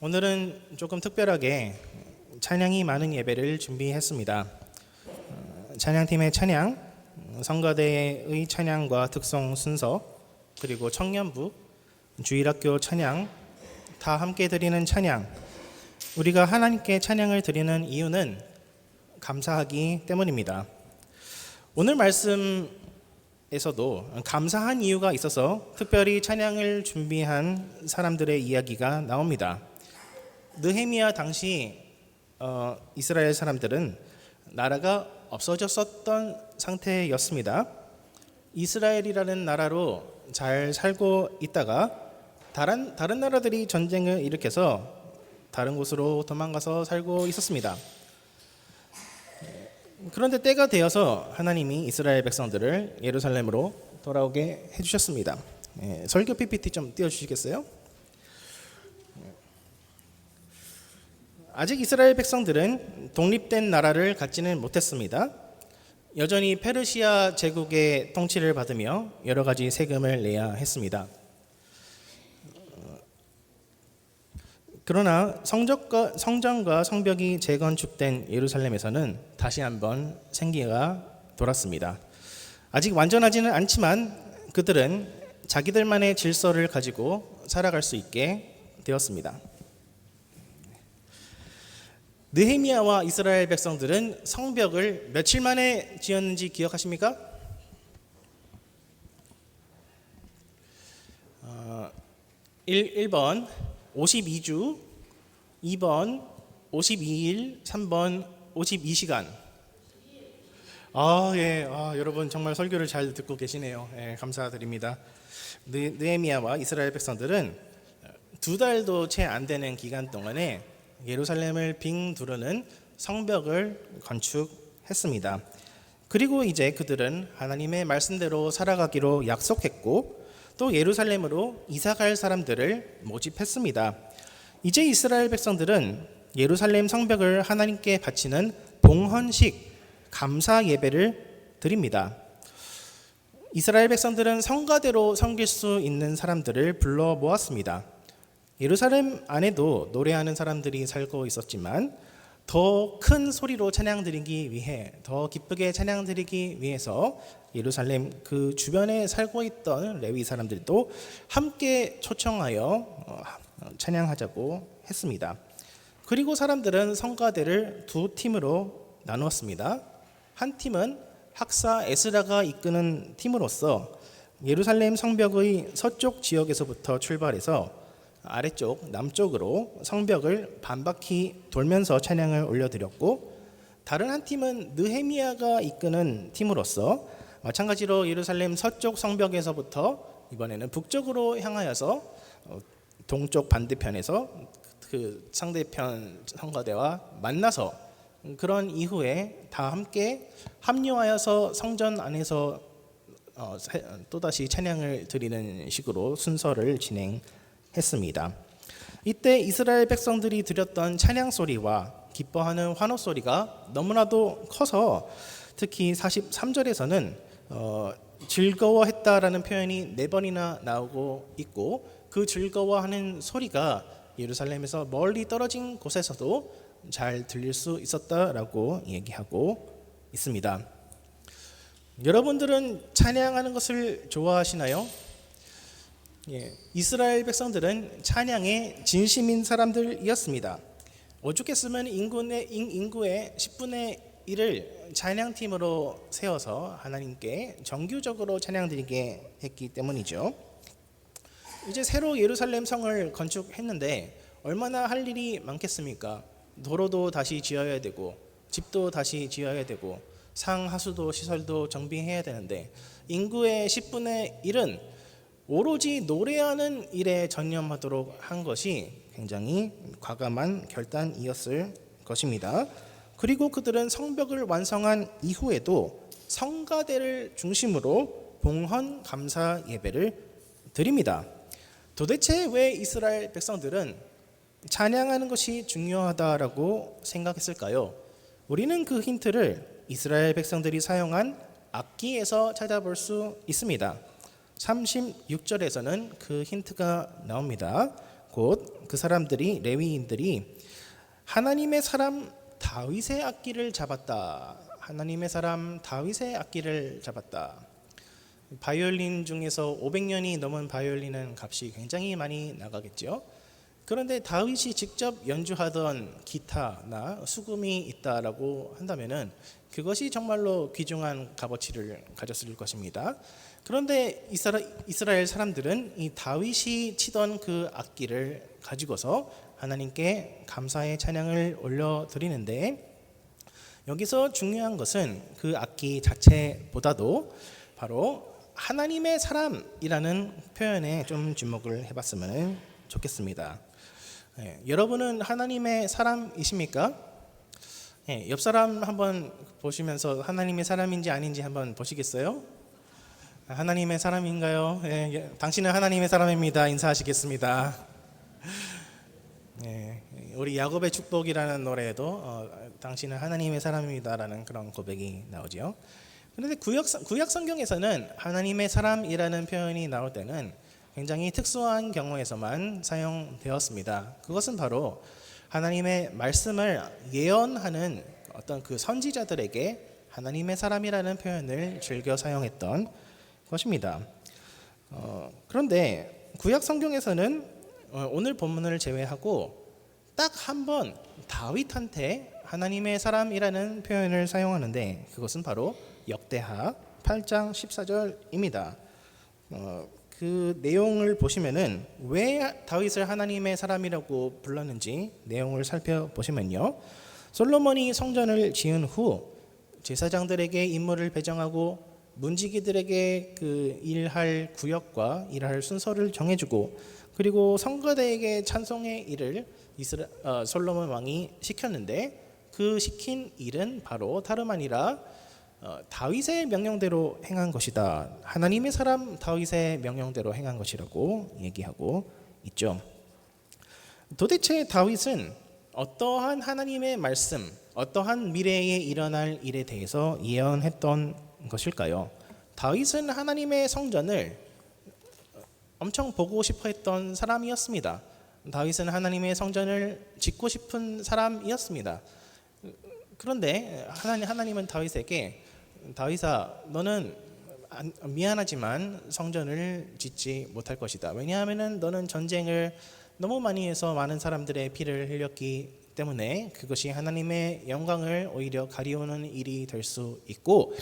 오늘은 조금 특별하게 찬양이 많은 예배를 준비했습니다. 찬양팀의 찬양, 성가대의 찬양과 특송 순서, 그리고 청년부, 주일학교 찬양, 다 함께 드리는 찬양. 우리가 하나님께 찬양을 드리는 이유는 감사하기 때문입니다. 오늘 말씀에서도 감사한 이유가 있어서 특별히 찬양을 준비한 사람들의 이야기가 나옵니다. 느헤미야 당시 이스라엘 사람들은 나라가 없어졌었던 상태였습니다. 이스라엘이라는 나라로 잘 살고 있다가 다른 나라들이 전쟁을 일으켜서 다른 곳으로 도망가서 살고 있었습니다. 그런데 때가 되어서 하나님이 이스라엘 백성들을 예루살렘으로 돌아오게 해주셨습니다. 설교 PPT 좀 띄워주시겠어요? 아직 이스라엘 백성들은 독립된 나라를 갖지는 못했습니다. 여전히 페르시아 제국의 통치를 받으며 여러 가지 세금을 내야 했습니다. 그러나 성전과 성벽이 재건축된 예루살렘에서는 다시 한번 생기가 돌았습니다. 아직 완전하지는 않지만 그들은 자기들만의 질서를 가지고 살아갈 수 있게 되었습니다. 느헤미야와 이스라엘 백성들은 성벽을 며칠 만에 지었는지 기억하십니까? 1번 52주, 2번 52일, 3번 52시간. 여러분 정말 설교를 잘 듣고 계시네요. 감사드립니다. 느헤미야와 이스라엘 백성들은 2달도 채 안 되는 기간 동안에 예루살렘을 빙 두르는 성벽을 건축했습니다. 그리고 이제 그들은 하나님의 말씀대로 살아가기로 약속했고 또 예루살렘으로 이사갈 사람들을 모집했습니다. 이제 이스라엘 백성들은 예루살렘 성벽을 하나님께 바치는 봉헌식 감사 예배를 드립니다. 이스라엘 백성들은 성가대로 섬길 수 있는 사람들을 불러 모았습니다. 예루살렘 안에도 노래하는 사람들이 살고 있었지만 더 큰 소리로 찬양드리기 위해, 더 기쁘게 찬양드리기 위해서 예루살렘 그 주변에 살고 있던 레위 사람들도 함께 초청하여 찬양하자고 했습니다. 그리고 사람들은 성가대를 2팀으로 나누었습니다. 한 팀은 학사 에스라가 이끄는 팀으로서 예루살렘 성벽의 서쪽 지역에서부터 출발해서 아래쪽 남쪽으로 성벽을 반바퀴 돌면서 찬양을 올려드렸고, 다른 한 팀은 느헤미야가 이끄는 팀으로서 마찬가지로 예루살렘 서쪽 성벽에서부터 이번에는 북쪽으로 향하여서 동쪽 반대편에서 그 상대편 성가대와 만나서 그런 이후에 다 함께 합류하여서 성전 안에서 또다시 찬양을 드리는 식으로 순서를 진행했습니다. 이때 이스라엘 백성들이 드렸던 찬양 소리와 기뻐하는 환호 소리가 너무나도 커서 특히 43절에서는 즐거워했다라는 표현이 4번이나 나오고 있고, 그 즐거워하는 소리가 예루살렘에서 멀리 떨어진 곳에서도 잘 들릴 수 있었다라고 얘기하고 있습니다. 여러분들은 찬양하는 것을 좋아하시나요? 이스라엘 백성들은 찬양에 진심인 사람들이었습니다. 오죽했으면 인구의 10분의 1을 찬양팀으로 세워서 하나님께 정규적으로 찬양드리게 했기 때문이죠. 이제 새로 예루살렘 성을 건축했는데 얼마나 할 일이 많겠습니까? 도로도 다시 지어야 되고 집도 다시 지어야 되고 상하수도 시설도 정비해야 되는데 인구의 10분의 1은 오로지 노래하는 일에 전념하도록 한 것이 굉장히 과감한 결단이었을 것입니다. 그리고 그들은 성벽을 완성한 이후에도 성가대를 중심으로 봉헌 감사 예배를 드립니다. 도대체 왜 이스라엘 백성들은 찬양하는 것이 중요하다라고 생각했을까요? 우리는 그 힌트를 이스라엘 백성들이 사용한 악기에서 찾아볼 수 있습니다. 36절에서는 그 힌트가 나옵니다. 곧 그 사람들이 레위인들이 하나님의 사람 다윗의 악기를 잡았다. 하나님의 사람 다윗의 악기를 잡았다. 바이올린 중에서 500년이 넘은 바이올린은 값이 굉장히 많이 나가겠죠. 그런데 다윗이 직접 연주하던 기타나 수금이 있다라고 한다면은 그것이 정말로 귀중한 값어치를 가졌을 것입니다. 그런데 이스라엘 사람들은 이 다윗이 치던 그 악기를 가지고서 하나님께 감사의 찬양을 올려드리는데, 여기서 중요한 것은 그 악기 자체보다도 바로 하나님의 사람이라는 표현에 좀 주목을 해봤으면 좋겠습니다. 여러분은 하나님의 사람이십니까? 옆 사람 한번 보시면서 하나님의 사람인지 아닌지 한번 보시겠어요? 하나님의 사람인가요? 당신은 하나님의 사람입니다. 인사하시겠습니다. 우리 야곱의 축복이라는 노래에도 당신은 하나님의 사람입니다라는 그런 고백이 나오죠. 그런데 구약 성경에서는 하나님의 사람이라는 표현이 나올 때는 굉장히 특수한 경우에서만 사용되었습니다. 그것은 바로 하나님의 말씀을 예언하는 어떤 그 선지자들에게 하나님의 사람이라는 표현을 즐겨 사용했던 것입니다. 그런데 구약 성경에서는 오늘 본문을 제외하고 딱 한 번 다윗한테 하나님의 사람이라는 표현을 사용하는데, 그것은 바로 역대하 8장 14절입니다. 그 내용을 보시면은 왜 다윗을 하나님의 사람이라고 불렀는지 내용을 살펴보시면요, 솔로몬이 성전을 지은 후 제사장들에게 임무를 배정하고 문지기들에게 그 일할 구역과 일할 순서를 정해주고, 그리고 성가대에게 찬송의 일을 솔로몬 왕이 시켰는데, 그 시킨 일은 바로 다름 아니라 다윗의 명령대로 행한 것이다. 하나님의 사람 다윗의 명령대로 행한 것이라고 얘기하고 있죠. 도대체 다윗은 어떠한 하나님의 말씀, 어떠한 미래에 일어날 일에 대해서 예언했던 것일까요? 다윗은 하나님의 성전을 엄청 보고 싶어 했던 사람이었습니다. 다윗은 하나님의 성전을 짓고 싶은 사람이었습니다. 그런데 하나님은 다윗에게, 다윗아, 너는 미안하지만 성전을 짓지 못할 것이다. 왜냐하면 너는 전쟁을 너무 많이 해서 많은 사람들의 피를 흘렸기 때문에 그것이 하나님의 영광을 오히려 가리우는 일이 될 수 있고,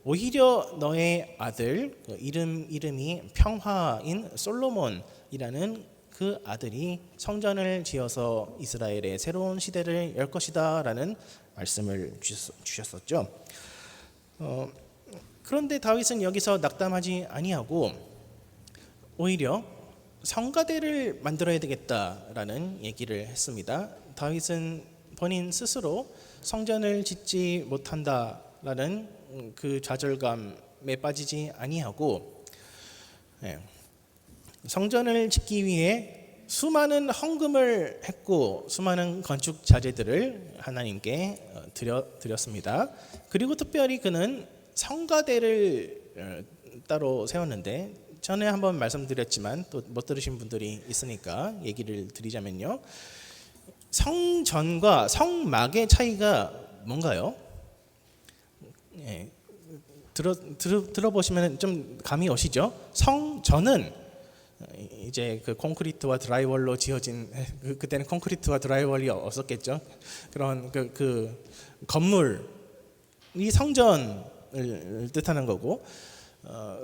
오히려 너의 아들, 이름이 평화인 솔로몬이라는 그 아들이 성전을 지어서 이스라엘의 새로운 시대를 열 것이다 라는 말씀을 주셨었죠. 그런데 다윗은 여기서 낙담하지 아니하고 오히려 성가대를 만들어야 되겠다라는 얘기를 했습니다. 다윗은 본인 스스로 성전을 짓지 못한다라는 그 좌절감에 빠지지 아니하고, 성전을 짓기 위해 수많은 헌금을 했고 수많은 건축 자재들을 하나님께 드렸습니다. 그리고 특별히 그는 성가대를 따로 세웠는데, 전에 한번 말씀드렸지만 또 못 들으신 분들이 있으니까 얘기를 드리자면요, 성전과 성막의 차이가 뭔가요? 들어보시면 좀 감이 오시죠? 성전은 이제 그 콘크리트와 드라이월로 지어진, 그때는 콘크리트와 드라이월이 없었겠죠. 그런 그 건물이 성전을 뜻하는 거고,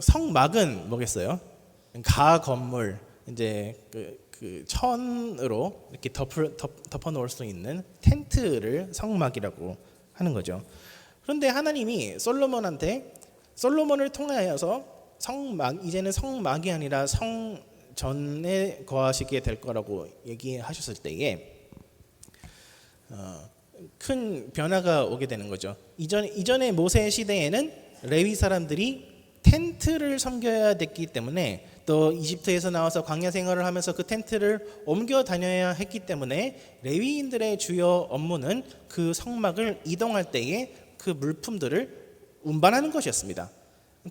성막은 뭐겠어요? 가 건물, 이제 그 천으로 이렇게 덮어 놓을 수 있는 텐트를 성막이라고 하는 거죠. 그런데 하나님이 솔로몬을 통하여서 이제는 성막이 아니라 성전에 거하시게 될 거라고 얘기하셨을 때에 큰 변화가 오게 되는 거죠. 이전의 모세 시대에는 레위 사람들이 텐트를 섬겨야 됐기 때문에, 또 이집트에서 나와서 광야 생활을 하면서 그 텐트를 옮겨 다녀야 했기 때문에 레위인들의 주요 업무는 그 성막을 이동할 때에 그 물품들을 운반하는 것이었습니다.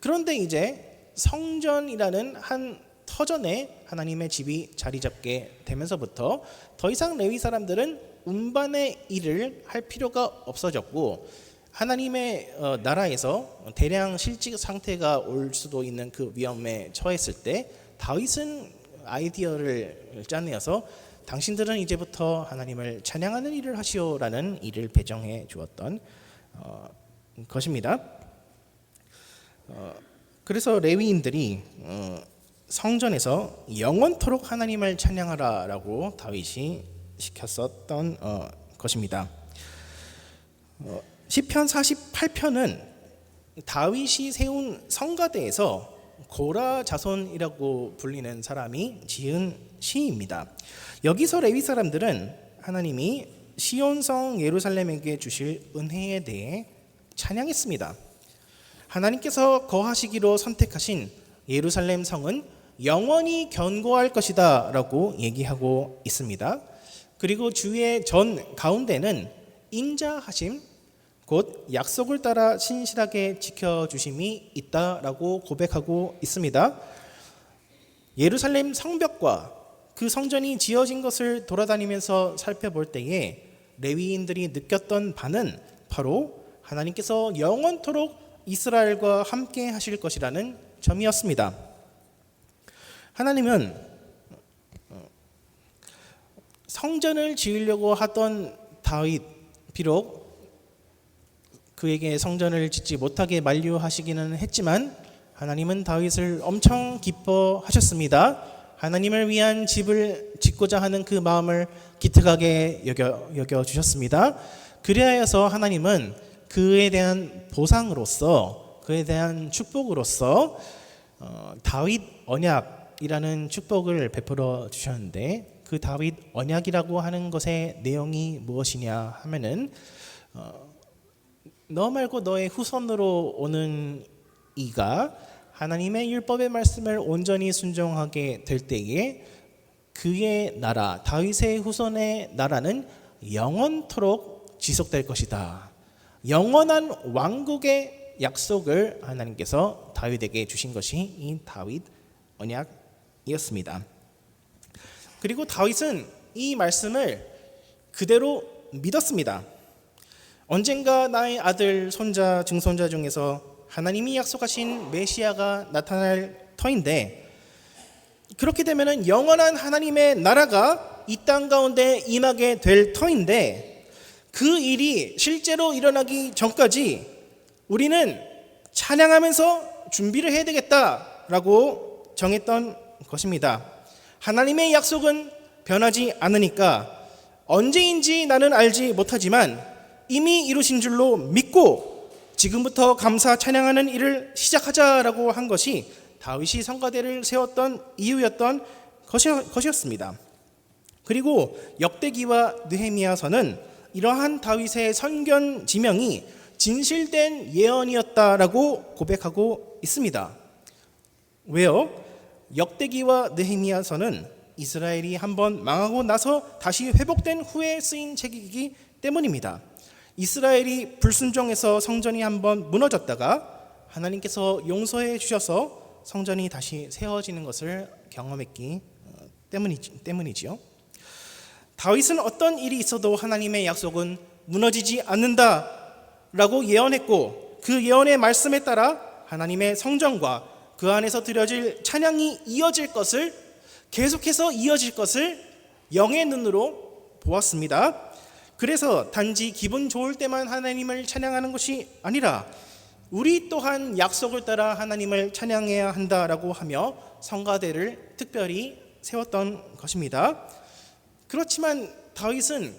그런데 이제 성전이라는 한 터전에 하나님의 집이 자리 잡게 되면서부터 더 이상 레위 사람들은 운반의 일을 할 필요가 없어졌고, 하나님의 나라에서 대량 실직 상태가 올 수도 있는 그 위험에 처했을 때 다윗은 아이디어를 짜내어서 당신들은 이제부터 하나님을 찬양하는 일을 하시오라는 일을 배정해 주었던 것입니다. 그래서 레위인들이 성전에서 영원토록 하나님을 찬양하라라고 다윗이 시켰었던 것입니다. 시편 48편은 다윗이 세운 성가대에서 고라 자손이라고 불리는 사람이 지은 시입니다. 여기서 레위 사람들은 하나님이 시온성 예루살렘에게 주실 은혜에 대해 찬양했습니다. 하나님께서 거하시기로 선택하신 예루살렘 성은 영원히 견고할 것이다 라고 얘기하고 있습니다. 그리고 주의 전 가운데는 인자하심, 곧 약속을 따라 신실하게 지켜주심이 있다라고 고백하고 있습니다. 예루살렘 성벽과 그 성전이 지어진 것을 돌아다니면서 살펴볼 때에 레위인들이 느꼈던 바는 바로 하나님께서 영원토록 이스라엘과 함께 하실 것이라는 점이었습니다. 하나님은 성전을 지으려고 하던 다윗, 비록 그에게 성전을 짓지 못하게 만류하시기는 했지만 하나님은 다윗을 엄청 기뻐하셨습니다. 하나님을 위한 집을 짓고자 하는 그 마음을 기특하게 여겨주셨습니다. 그리하여서 하나님은 그에 대한 보상으로서, 그에 대한 축복으로서 다윗 언약이라는 축복을 베풀어 주셨는데, 그 다윗 언약이라고 하는 것의 내용이 무엇이냐 하면은 너 말고 너의 후손으로 오는 이가 하나님의 율법의 말씀을 온전히 순종하게 될 때에 그의 나라, 다윗의 후손의 나라는 영원토록 지속될 것이다. 영원한 왕국의 약속을 하나님께서 다윗에게 주신 것이 이 다윗 언약이었습니다. 그리고 다윗은 이 말씀을 그대로 믿었습니다. 언젠가 나의 아들, 손자, 증손자 중에서 하나님이 약속하신 메시아가 나타날 터인데, 그렇게 되면 영원한 하나님의 나라가 이 땅 가운데 임하게 될 터인데, 그 일이 실제로 일어나기 전까지 우리는 찬양하면서 준비를 해야 되겠다라고 정했던 것입니다. 하나님의 약속은 변하지 않으니까 언제인지 나는 알지 못하지만 이미 이루신 줄로 믿고 지금부터 감사 찬양하는 일을 시작하자라고 한 것이 다윗이 성가대를 세웠던 이유였던 것이었습니다. 그리고 역대기와 느헤미야서는 이러한 다윗의 선견 지명이 진실된 예언이었다라고 고백하고 있습니다. 왜요? 역대기와 느헤미야서는 이스라엘이 한번 망하고 나서 다시 회복된 후에 쓰인 책이기 때문입니다. 이스라엘이 불순종해서 성전이 한번 무너졌다가 하나님께서 용서해 주셔서 성전이 다시 세워지는 것을 경험했기 때문이지요. 다윗은 어떤 일이 있어도 하나님의 약속은 무너지지 않는다라고 예언했고, 그 예언의 말씀에 따라 하나님의 성전과 그 안에서 드려질 찬양이 계속해서 이어질 것을 영의 눈으로 보았습니다. 그래서 단지 기분 좋을 때만 하나님을 찬양하는 것이 아니라 우리 또한 약속을 따라 하나님을 찬양해야 한다라고 하며 성가대를 특별히 세웠던 것입니다. 그렇지만 다윗은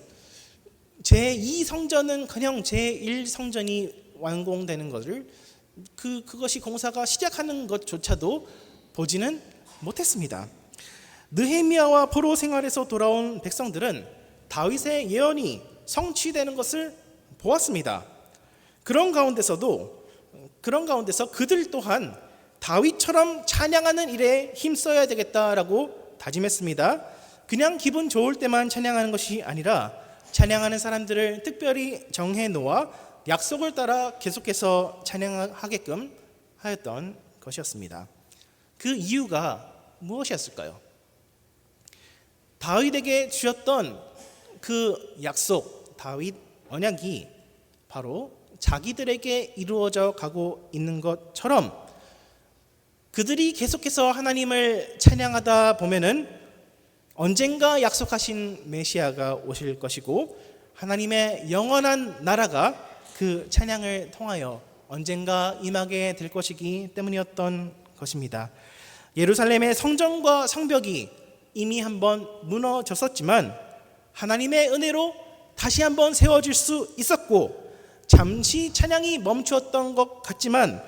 제2성전은 그냥 제1성전이 완공되는 것을 그것이 공사가 시작하는 것조차도 보지는 못했습니다. 느헤미야와 포로 생활에서 돌아온 백성들은 다윗의 예언이 성취되는 것을 보았습니다. 그런 가운데서 그들 또한 다윗처럼 찬양하는 일에 힘써야 되겠다라고 다짐했습니다. 그냥 기분 좋을 때만 찬양하는 것이 아니라 찬양하는 사람들을 특별히 정해 놓아 약속을 따라 계속해서 찬양하게끔 하였던 것이었습니다. 그 이유가 무엇이었을까요? 다윗에게 주셨던 그 약속, 다윗 언약이 바로 자기들에게 이루어져 가고 있는 것처럼 그들이 계속해서 하나님을 찬양하다 보면은 언젠가 약속하신 메시아가 오실 것이고 하나님의 영원한 나라가 그 찬양을 통하여 언젠가 임하게 될 것이기 때문이었던 것입니다. 예루살렘의 성전과 성벽이 이미 한번 무너졌었지만 하나님의 은혜로 다시 한번 세워질 수 있었고 잠시 찬양이 멈추었던 것 같지만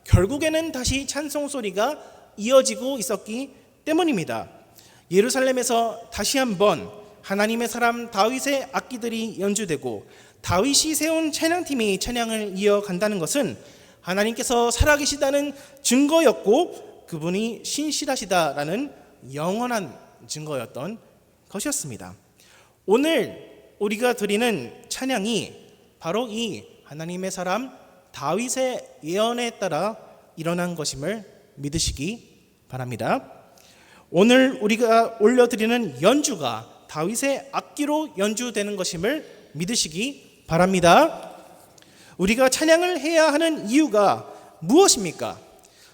결국에는 다시 찬송 소리가 이어지고 있었기 때문입니다. 예루살렘에서 다시 한번 하나님의 사람 다윗의 악기들이 연주되고 다윗이 세운 찬양팀이 찬양을 이어간다는 것은 하나님께서 살아계시다는 증거였고 그분이 신실하시다라는 영원한 증거였던 것이었습니다. 오늘 우리가 드리는 찬양이 바로 이 하나님의 사람 다윗의 예언에 따라 일어난 것임을 믿으시기 바랍니다. 오늘 우리가 올려드리는 연주가 다윗의 악기로 연주되는 것임을 믿으시기 바랍니다. 우리가 찬양을 해야 하는 이유가 무엇입니까?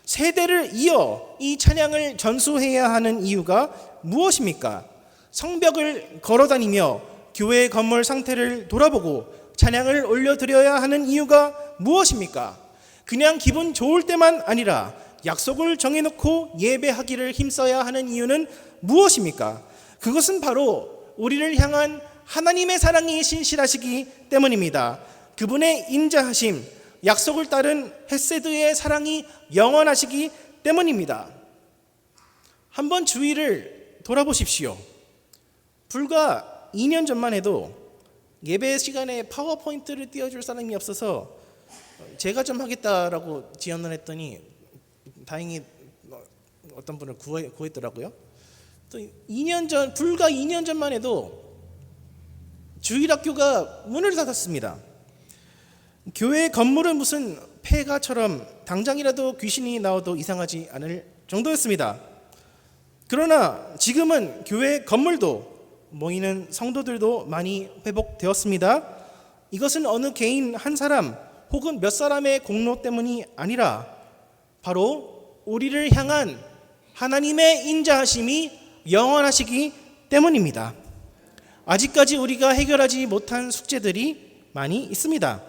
세대를 이어 이 찬양을 전수해야 하는 이유가 무엇입니까? 성벽을 걸어다니며 교회 건물 상태를 돌아보고 찬양을 올려드려야 하는 이유가 무엇입니까? 그냥 기분 좋을 때만 아니라 약속을 정해놓고 예배하기를 힘써야 하는 이유는 무엇입니까? 그것은 바로 우리를 향한 하나님의 사랑이 신실하시기 때문입니다. 그분의 인자하심, 약속을 따른 헤세드의 사랑이 영원하시기 때문입니다. 한번 주위를 돌아보십시오. 불과 2년 전만 해도 예배 시간에 파워포인트를 띄워줄 사람이 없어서 제가 좀 하겠다라고 지원을 했더니 다행히 어떤 분을 구했더라고요. 또 불과 2년 전만 해도 주일학교가 문을 닫았습니다. 교회 건물은 무슨 폐가처럼 당장이라도 귀신이 나와도 이상하지 않을 정도였습니다. 그러나 지금은 교회 건물도 모이는 성도들도 많이 회복되었습니다. 이것은 어느 개인 한 사람 혹은 몇 사람의 공로 때문이 아니라 바로 우리를 향한 하나님의 인자하심이 영원하시기 때문입니다. 아직까지 우리가 해결하지 못한 숙제들이 많이 있습니다.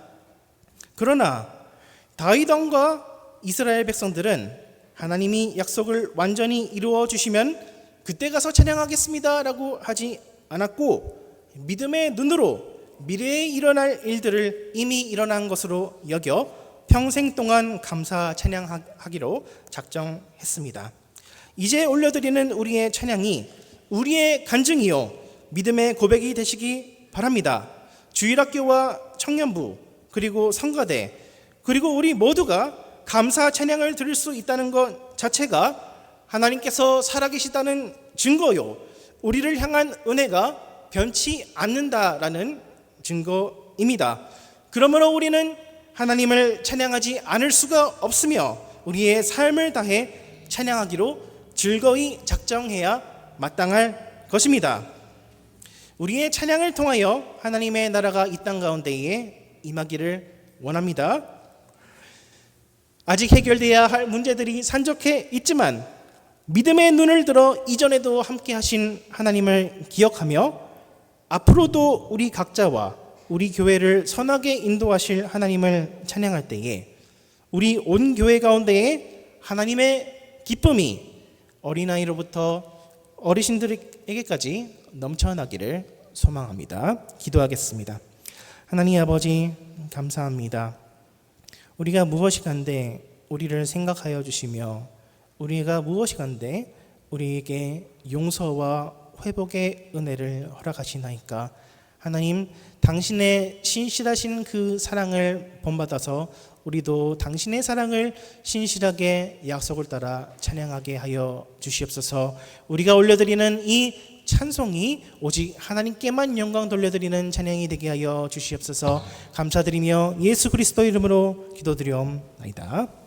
그러나 다윗 왕과 이스라엘 백성들은 하나님이 약속을 완전히 이루어 주시면 그때 가서 찬양하겠습니다 라고 하지 않았고 믿음의 눈으로 미래에 일어날 일들을 이미 일어난 것으로 여겨 평생 동안 감사 찬양하기로 작정했습니다. 이제 올려드리는 우리의 찬양이 우리의 간증이요 믿음의 고백이 되시기 바랍니다. 주일학교와 청년부 그리고 성가대 그리고 우리 모두가 감사 찬양을 드릴 수 있다는 것 자체가 하나님께서 살아계시다는 증거요 우리를 향한 은혜가 변치 않는다라는 증거입니다. 그러므로 우리는 하나님을 찬양하지 않을 수가 없으며 우리의 삶을 다해 찬양하기로 즐거이 작정해야 마땅할 것입니다. 우리의 찬양을 통하여 하나님의 나라가 이 땅 가운데에 임하기를 원합니다. 아직 해결돼야 할 문제들이 산적해 있지만 믿음의 눈을 들어 이전에도 함께 하신 하나님을 기억하며 앞으로도 우리 각자와 우리 교회를 선하게 인도하실 하나님을 찬양할 때에 우리 온 교회 가운데에 하나님의 기쁨이 어린아이로부터 어르신들에게까지 넘쳐나기를 소망합니다. 기도하겠습니다. 하나님 아버지 감사합니다. 우리가 무엇이 간데 우리를 생각하여 주시며 우리가 무엇이 간데 우리에게 용서와 회복의 은혜를 허락하시나이까. 하나님 당신의 신실하신 그 사랑을 본받아서 우리도 당신의 사랑을 신실하게 약속을 따라 찬양하게 하여 주시옵소서. 우리가 올려드리는 이 찬송이 오직 하나님께만 영광 돌려드리는 찬양이 되게 하여 주시옵소서. 감사드리며 예수 그리스도 이름으로 기도드리옵나이다.